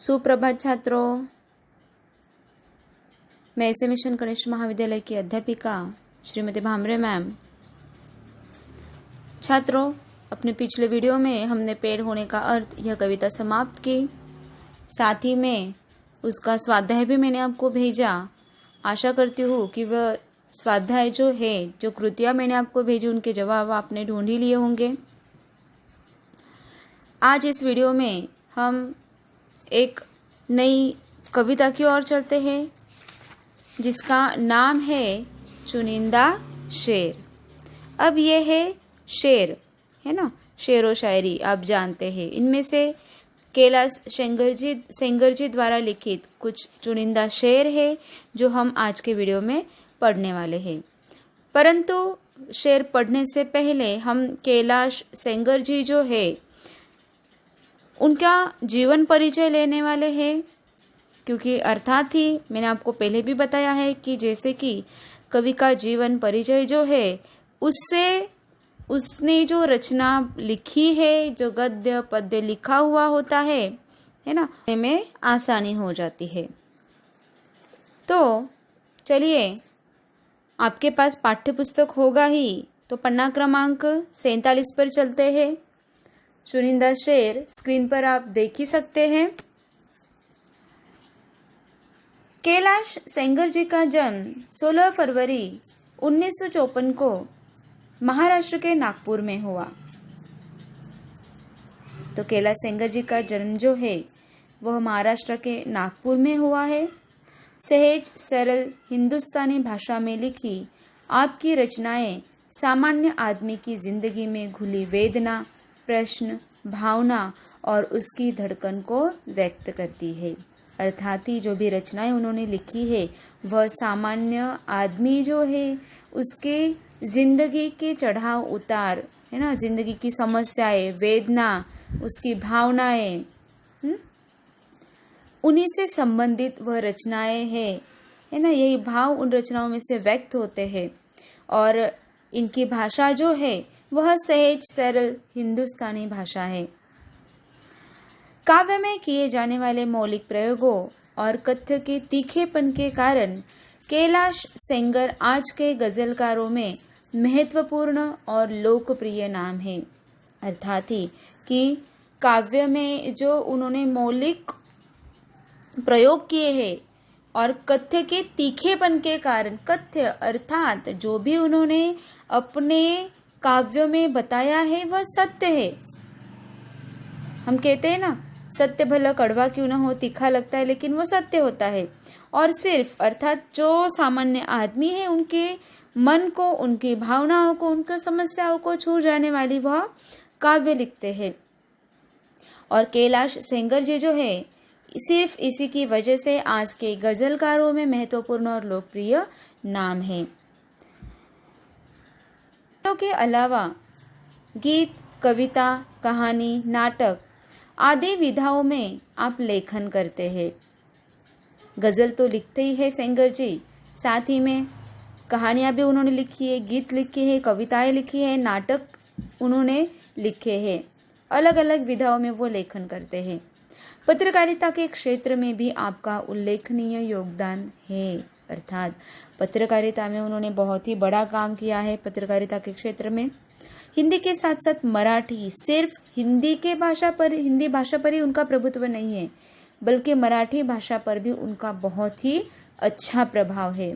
सुप्रभात छात्रों, मैं ऐसे मिशन कनिष्ठ महाविद्यालय की अध्यापिका श्रीमती भामरे मैम। छात्रों, अपने पिछले वीडियो में हमने पेड़ होने का अर्थ यह कविता समाप्त की। साथ ही में उसका स्वाध्याय भी मैंने आपको भेजा। आशा करती हूँ कि वह स्वाध्याय जो कृतियाँ मैंने आपको भेजी उनके जवाब आपने ढूंढ ही लिए होंगे। आज इस वीडियो में हम एक नई कविता की ओर चलते हैं जिसका नाम है चुनिंदा शेर। अब ये है शेर, है ना, शेर व शायरी आप जानते हैं। इनमें से कैलाश सेंगर जी द्वारा लिखित कुछ चुनिंदा शेर है जो हम आज के वीडियो में पढ़ने वाले हैं। परंतु शेर पढ़ने से पहले हम कैलाश सेंगर जी जो है उनका जीवन परिचय लेने वाले हैं, क्योंकि अर्थात ही मैंने आपको पहले भी बताया है कि जैसे कि कवि का जीवन परिचय जो है उससे उसने जो रचना लिखी है, जो गद्य पद्य लिखा हुआ होता है ना, में आसानी हो जाती है। तो चलिए, आपके पास पाठ्य पुस्तक होगा ही, तो पन्ना क्रमांक 47 पर चलते हैं। चुनिंदा शेर स्क्रीन पर आप देख ही सकते हैं। कैलाश सेंगर जी का जन्म 16 फरवरी 1954 को महाराष्ट्र के नागपुर में हुआ। तो कैलाश सेंगर जी का जन्म जो है वह महाराष्ट्र के नागपुर में हुआ है। सहज सरल हिंदुस्तानी भाषा में लिखी आपकी रचनाएं सामान्य आदमी की जिंदगी में घुली वेदना, प्रश्न, भावना और उसकी धड़कन को व्यक्त करती है। अर्थात ही जो भी रचनाएं उन्होंने लिखी है वह सामान्य आदमी जो है उसके जिंदगी के चढ़ाव उतार, है ना, जिंदगी की समस्याएं, वेदना, उसकी भावनाएं, उन्हीं से संबंधित वह रचनाएं है ना, यही भाव उन रचनाओं में से व्यक्त होते हैं। और इनकी भाषा जो है वह सहज सरल हिंदुस्तानी भाषा है। काव्य में किए जाने वाले मौलिक प्रयोगों और कथ्य के तीखेपन के कारण कैलाश सेंगर आज के गजलकारों में महत्वपूर्ण और लोकप्रिय नाम है। अर्थात ही कि काव्य में जो उन्होंने मौलिक प्रयोग किए हैं और कथ्य के तीखेपन के कारण, कथ्य अर्थात जो भी उन्होंने अपने काव्यों में बताया है वह सत्य है। हम कहते हैं ना, सत्य भला कड़वा क्यों ना हो, तीखा लगता है लेकिन वो सत्य होता है। और सिर्फ अर्थात जो सामान्य आदमी है उनके मन को, उनकी भावनाओं को, उनकी समस्याओं को छू जाने वाली वह काव्य लिखते हैं। और कैलाश सेंगर जी जो है सिर्फ इसी की वजह से आज के गजलकारों में महत्वपूर्ण और लोकप्रिय नाम है। तो के अलावा गीत, कविता, कहानी, नाटक आदि विधाओं में आप लेखन करते हैं। गजल तो लिखते ही है सेंगर जी, साथ ही में कहानियां भी उन्होंने लिखी है, गीत लिखे हैं, कविताएं लिखी है, नाटक उन्होंने लिखे हैं। अलग अलग विधाओं में वो लेखन करते हैं। पत्रकारिता के क्षेत्र में भी आपका उल्लेखनीय योगदान है। अर्थात पत्रकारिता में उन्होंने बहुत ही बड़ा काम किया है। पत्रकारिता के क्षेत्र में हिंदी के साथ साथ मराठी, सिर्फ हिंदी भाषा पर ही उनका प्रभुत्व नहीं है, बल्कि मराठी भाषा पर भी उनका बहुत ही अच्छा प्रभाव है।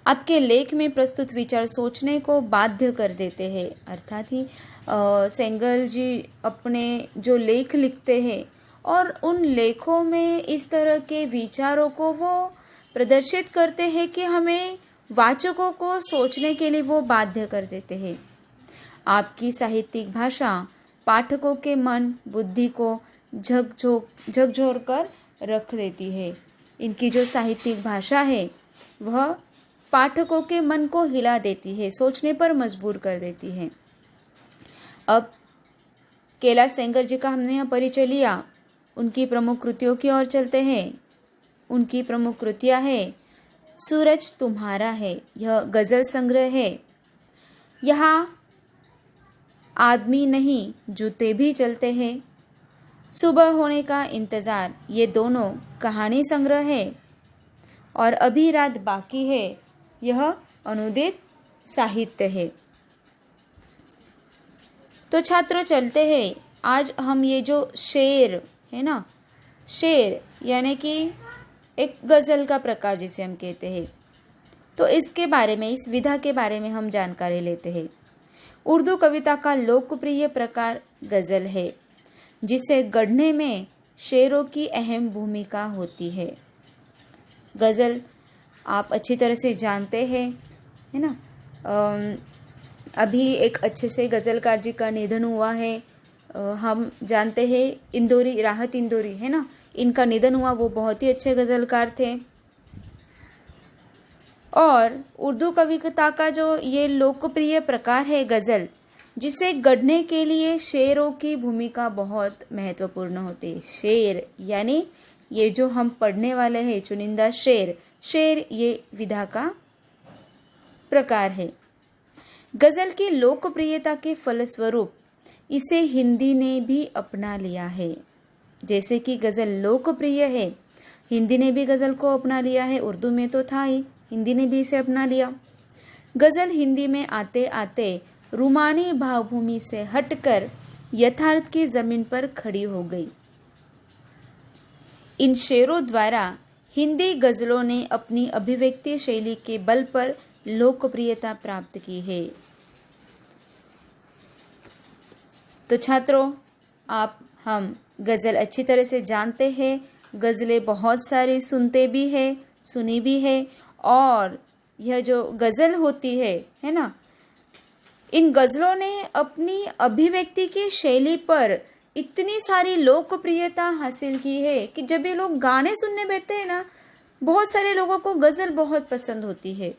आपके लेख में प्रस्तुत विचार सोचने को बाध्य कर देते हैं। अर्थात ही सेंगर जी अपने जो लेख लिखते हैं और उन लेखों में इस तरह के विचारों को वो प्रदर्शित करते हैं कि हमें वाचकों को सोचने के लिए वो बाध्य कर देते हैं। आपकी साहित्यिक भाषा पाठकों के मन, बुद्धि को झकझोर कर रख देती है। इनकी जो साहित्यिक भाषा है वह पाठकों के मन को हिला देती है, सोचने पर मजबूर कर देती है। अब कैलाश सेंगर जी का हमने यहाँ परिचय लिया, उनकी प्रमुख कृतियों की ओर चलते हैं। उनकी प्रमुख कृतियाँ है सूरज तुम्हारा है, यह गजल संग्रह है। यहाँ आदमी नहीं जूते भी चलते हैं। सुबह होने का इंतज़ार, ये दोनों कहानी संग्रह है। और अभी रात बाकी है, यह अनुदित साहित्य है। तो छात्रों चलते हैं, आज हम ये जो शेर है ना, शेर यानी कि एक गज़ल का प्रकार जिसे हम कहते हैं, तो इसके बारे में, इस विधा के बारे में हम जानकारी लेते हैं। उर्दू कविता का लोकप्रिय प्रकार गज़ल है, जिसे गढ़ने में शेरों की अहम भूमिका होती है। गज़ल आप अच्छी तरह से जानते हैं, है ना। अभी एक अच्छे से गज़लकार जी का निधन हुआ है। हम जानते हैं इंदौरी, राहत इंदौरी है ना, इनका निधन हुआ। वो बहुत ही अच्छे गज़लकार थे। और उर्दू कविता का जो ये लोकप्रिय प्रकार है गज़ल, जिसे गढ़ने के लिए शेरों की भूमिका बहुत महत्वपूर्ण होती है। शेर यानी ये जो हम पढ़ने वाले हैं चुनिंदा शेर, शेर ये विधा का प्रकार है। गज़ल की लोकप्रियता के फलस्वरूप इसे हिंदी ने भी अपना लिया है। जैसे कि गज़ल लोकप्रिय है, हिंदी ने भी गज़ल को अपना लिया है। उर्दू में तो था ही, हिंदी ने भी इसे अपना लिया। गज़ल हिंदी में आते आते रूमानी भावभूमि से हटकर यथार्थ की जमीन पर खड़ी हो गई। इन शेरों द्वारा हिंदी गज़लों ने अपनी अभिव्यक्ति शैली के बल पर लोकप्रियता प्राप्त की है। तो छात्रों, हम गज़ल अच्छी तरह से जानते हैं। गज़लें बहुत सारी सुनते भी हैं, सुनी भी है। और यह जो गज़ल होती है ना, इन गज़लों ने अपनी अभिव्यक्ति की शैली पर इतनी सारी लोकप्रियता हासिल की है कि जब ये लोग गाने सुनने बैठते हैं ना, बहुत सारे लोगों को गज़ल बहुत पसंद होती है।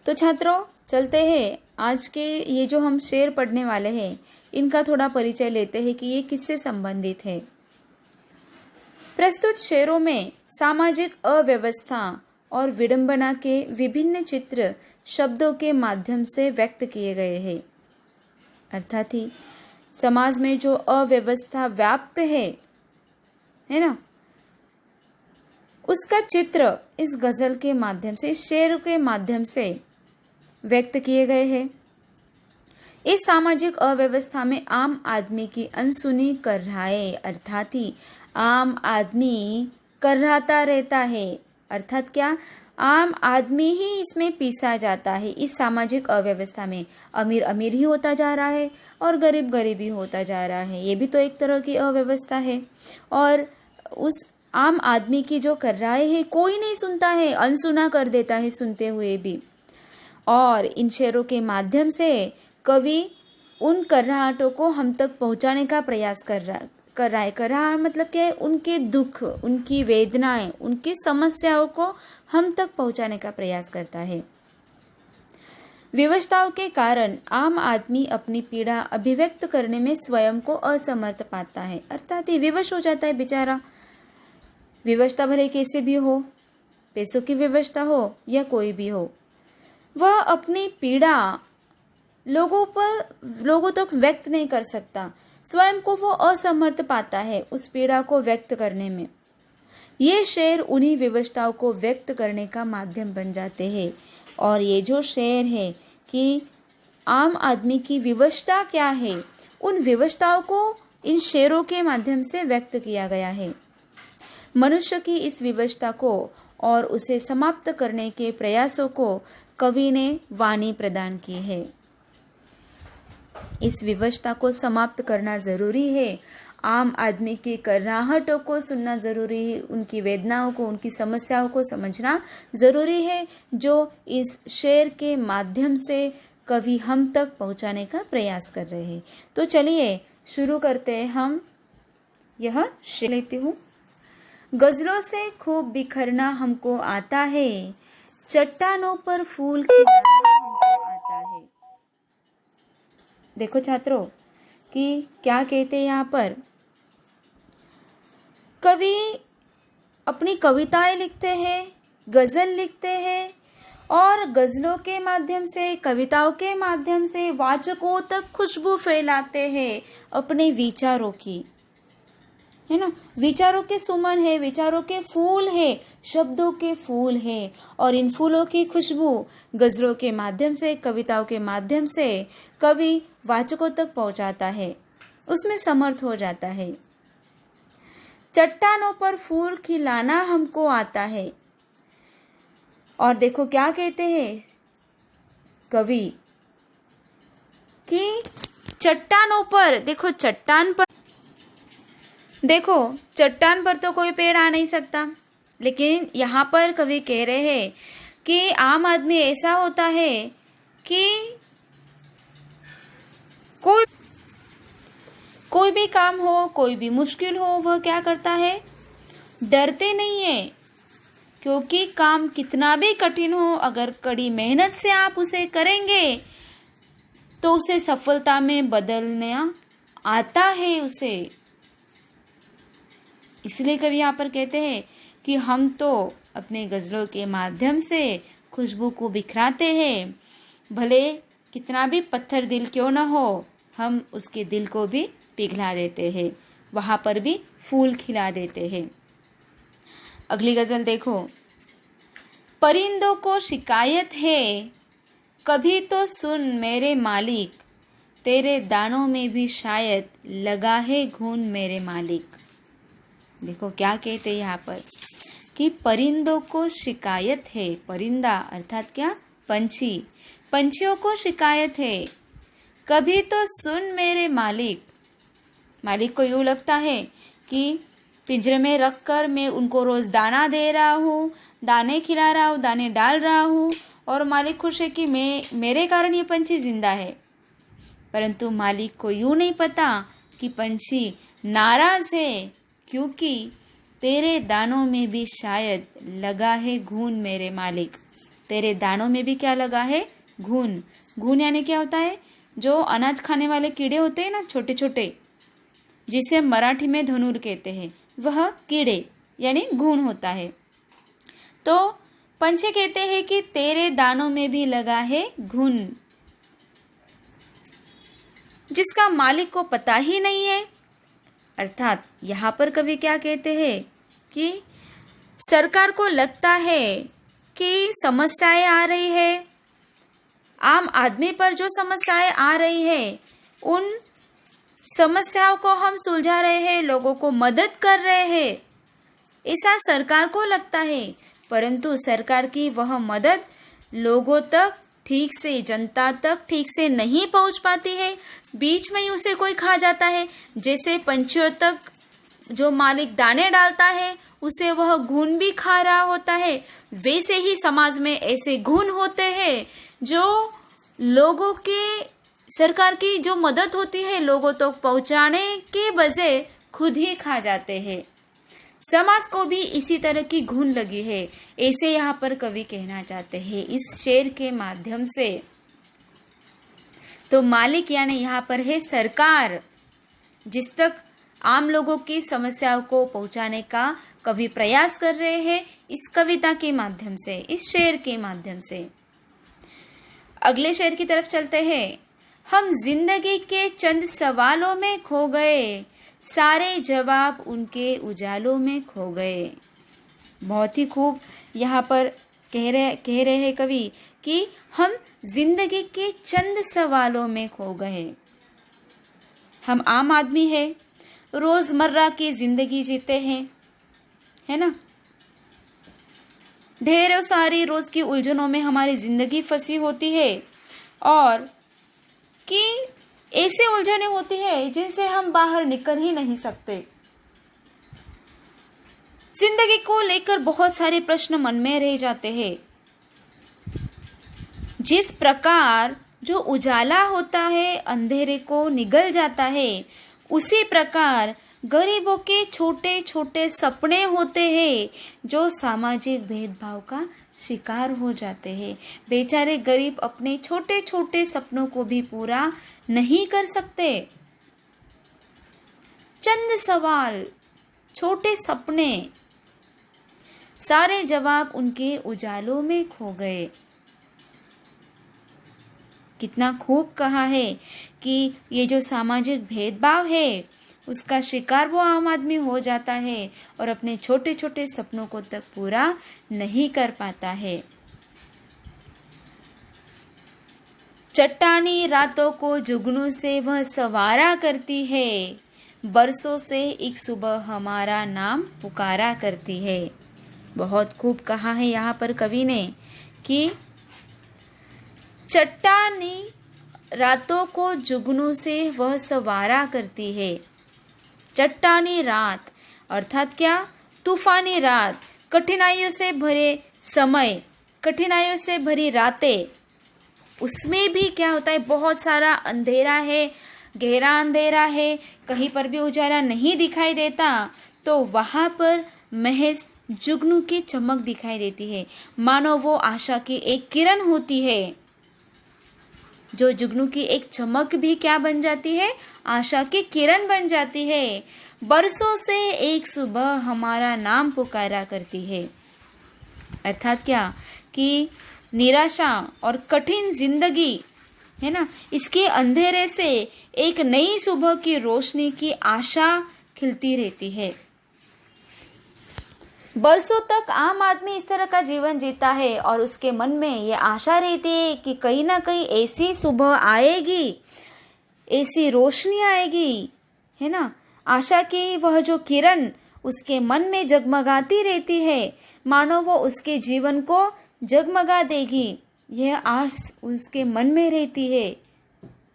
तो छात्रों चलते हैं, आज के ये जो हम शेर पढ़ने वाले हैं, इनका थोड़ा परिचय लेते हैं कि ये किससे संबंधित है। प्रस्तुत शेरों में सामाजिक अव्यवस्था और विडंबना के विभिन्न चित्र शब्दों के माध्यम से व्यक्त किए गए हैं। अर्थात ही समाज में जो अव्यवस्था व्याप्त है ना, उसका चित्र इस गज़ल के माध्यम से, इस शेर के माध्यम से व्यक्त किए गए हैं। इस सामाजिक अव्यवस्था में आम आदमी की अनसुनी कर्राएं, अर्थात ही आम आदमी कर्राता रहता है। अर्थात क्या, आम आदमी ही इसमें पीसा जाता है। इस सामाजिक अव्यवस्था में अमीर अमीर ही होता जा रहा है और गरीब गरीब ही होता जा रहा है। ये भी तो एक तरह की अव्यवस्था है। और उस आम आदमी की जो कर्राएं है, कोई नहीं सुनता है, अनसुना कर देता है सुनते हुए भी। और इन शेरों के माध्यम से कवि उन कर्राहटों को हम तक पहुंचाने का प्रयास कर रहा है। कर्राहट मतलब क्या है, उनके दुख, उनकी वेदनाएं, उनकी समस्याओं को हम तक पहुंचाने का प्रयास करता है। विवशताओं के कारण आम आदमी अपनी पीड़ा अभिव्यक्त करने में स्वयं को असमर्थ पाता है। अर्थात ही विवश हो जाता है बेचारा। विवशता भले कैसे भी हो, पैसों की विवशता हो या कोई भी हो, वह अपनी पीड़ा लोगों तक व्यक्त नहीं कर सकता। स्वयं को वो असमर्थ पाता है उस पीड़ा को व्यक्त करने में। ये शेर उन्हीं विवशताओं को व्यक्त करने का माध्यम बन जाते हैं। और ये जो शेर है कि आम आदमी की विवशता क्या है, उन विवशताओं को इन शेरों के माध्यम से व्यक्त किया गया है। मनुष्य की इस विवशता को और उसे समाप्त करने के प्रयासों को कवि ने वाणी प्रदान की है। इस विवशता को समाप्त करना जरूरी है। आम आदमी की कर्राहटों को सुनना जरूरी है, उनकी वेदनाओं को, उनकी समस्याओं को समझना जरूरी है, जो इस शेर के माध्यम से कवि हम तक पहुंचाने का प्रयास कर रहे हैं। तो चलिए शुरू करते हैं। हम यह शेर लेती हूँ। गजलों से खूब बिखरना हमको आता है, चट्टानों पर फूल खिलाना हमको आता है। देखो छात्रों कि क्या कहते हैं यहाँ पर। कवि अपनी कविताएं लिखते हैं, गजल लिखते हैं और गजलों के माध्यम से, कविताओं के माध्यम से वाचकों तक खुशबू फैलाते हैं अपने विचारों की, है ना। विचारों के सुमन है, विचारों के फूल है, शब्दों के फूल है, और इन फूलों की खुशबू गजलों के माध्यम से, कविताओं के माध्यम से कवि वाचकों तक पहुंचाता है, उसमें समर्थ हो जाता है। चट्टानों पर फूल खिलाना हमको आता है। और देखो क्या कहते हैं कवि कि चट्टानों पर, देखो चट्टान पर तो कोई पेड़ आ नहीं सकता, लेकिन यहाँ पर कवि कह रहे हैं कि आम आदमी ऐसा होता है कि कोई भी काम हो, कोई भी मुश्किल हो, वह क्या करता है, डरते नहीं है, क्योंकि काम कितना भी कठिन हो, अगर कड़ी मेहनत से आप उसे करेंगे तो उसे सफलता में बदलना आता है उसे। इसलिए कवि यहाँ पर कहते हैं कि हम तो अपने गजलों के माध्यम से खुशबू को बिखराते हैं, भले कितना भी पत्थर दिल क्यों ना हो, हम उसके दिल को भी पिघला देते हैं, वहाँ पर भी फूल खिला देते हैं। अगली गजल देखो। परिंदों को शिकायत है, कभी तो सुन मेरे मालिक, तेरे दानों में भी शायद लगा है घून मेरे मालिक। देखो क्या कहते हैं यहाँ पर कि परिंदों को शिकायत है। परिंदा अर्थात क्या, पंछी, पंछियों को शिकायत है, कभी तो सुन मेरे मालिक। मालिक को यूँ लगता है कि पिंजरे में रखकर मैं उनको रोज दाना दे रहा हूँ, दाने खिला रहा हूँ, दाने डाल रहा हूँ, और मालिक खुश है कि मेरे कारण ये पंछी जिंदा है। परंतु मालिक को यूँ नहीं पता कि पंछी नाराज है, क्योंकि तेरे दानों में भी शायद लगा है घून मेरे मालिक। तेरे दानों में भी क्या लगा है, घून। घून यानी क्या होता है, जो अनाज खाने वाले कीड़े होते हैं ना, छोटे छोटे, जिसे मराठी में धनुर कहते हैं, वह कीड़े यानी घून होता है। तो पंछी कहते हैं कि तेरे दानों में भी लगा है घून, जिसका मालिक को पता ही नहीं है। अर्थात यहाँ पर कवि क्या कहते हैं कि सरकार को लगता है कि समस्याएं आ रही है, आम आदमी पर जो समस्याएं आ रही है, उन समस्याओं को हम सुलझा रहे हैं, लोगों को मदद कर रहे हैं, ऐसा सरकार को लगता है। परंतु सरकार की वह मदद लोगों तक ठीक से, जनता तक ठीक से नहीं पहुंच पाती है, बीच में ही उसे कोई खा जाता है। जैसे पंछियों तक जो मालिक दाने डालता है उसे वह घून भी खा रहा होता है, वैसे ही समाज में ऐसे घून होते हैं जो लोगों के, सरकार की जो मदद होती है लोगों तक तो पहुंचाने के बजाय खुद ही खा जाते हैं। समाज को भी इसी तरह की घुन लगी है, ऐसे यहाँ पर कवि कहना चाहते हैं इस शेर के माध्यम से। तो मालिक यानी यहाँ पर है सरकार, जिस तक आम लोगों की समस्याओं को पहुंचाने का कवि प्रयास कर रहे हैं इस कविता के माध्यम से, इस शेर के माध्यम से। अगले शेर की तरफ चलते हैं। हम जिंदगी के चंद सवालों में खो गए, सारे जवाब उनके उजालों में खो गए। बहुत ही खूब यहाँ पर कह रहे हैं कवि कि हम जिंदगी के चंद सवालों में खो गए। हम आम आदमी है, रोजमर्रा की जिंदगी जीते हैं, है ना। ढेरों सारी रोज की उलझनों में हमारी जिंदगी फंसी होती है, और कि ऐसे उलझने होती है जिनसे हम बाहर निकल ही नहीं सकते। जिंदगी को लेकर बहुत सारे प्रश्न मन में रह जाते हैं। जिस प्रकार जो उजाला होता है अंधेरे को निगल जाता है, उसी प्रकार गरीबों के छोटे छोटे सपने होते हैं जो सामाजिक भेदभाव का शिकार हो जाते हैं। बेचारे गरीब अपने छोटे छोटे सपनों को भी पूरा नहीं कर सकते। चंद सवाल, छोटे सपने, सारे जवाब उनके उजालों में खो गए। कितना खूब कहा है कि ये जो सामाजिक भेदभाव है उसका शिकार वो आम आदमी हो जाता है और अपने छोटे छोटे सपनों को तक पूरा नहीं कर पाता है। चट्टानी रातों को जुगनू से वह सवारा करती है, बरसों से एक सुबह हमारा नाम पुकारा करती है। बहुत खूब कहा है यहाँ पर कवि ने कि चट्टानी रातों को जुगनू से वह सवारा करती है। चट्टानी रात अर्थात क्या, तूफानी रात, कठिनाइयों से भरे समय, कठिनाइयों से भरी रातें, उसमें भी क्या होता है, बहुत सारा अंधेरा है, गहरा अंधेरा है, कहीं पर भी उजाला नहीं दिखाई देता, तो वहां पर महज जुगनू की चमक दिखाई देती है, मानो वो आशा की एक किरण होती है। जो जुगनू की एक चमक भी क्या बन जाती है, आशा की किरण बन जाती है। बरसों से एक सुबह हमारा नाम पुकारा करती है। अर्थात क्या कि निराशा और कठिन जिंदगी है ना, इसके अंधेरे से एक नई सुबह की रोशनी की आशा खिलती रहती है। बरसों तक आम आदमी इस तरह का जीवन जीता है और उसके मन में ये आशा रहती है कि कहीं ना कहीं ऐसी सुबह आएगी, ऐसी रोशनी आएगी, है ना। आशा की वह जो किरण उसके मन में जगमगाती रहती है, मानो वो उसके जीवन को जगमगा देगी। यह आस उसके मन में रहती है,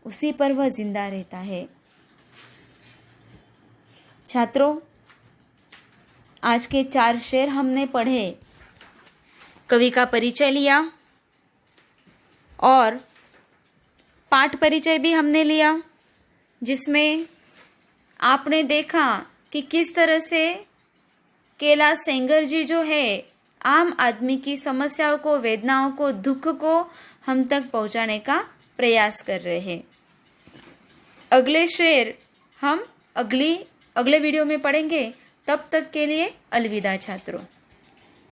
उसी पर वह जिंदा रहता है। छात्रों, आज के 4 शेर हमने पढ़े, कवि का परिचय लिया और पाठ परिचय भी हमने लिया, जिसमें आपने देखा कि किस तरह से कैलाश सेंगर जी जो है आम आदमी की समस्याओं को, वेदनाओं को, दुख को हम तक पहुंचाने का प्रयास कर रहे हैं। अगले शेर हम अगले वीडियो में पढ़ेंगे। तब तक के लिए अलविदा छात्रों।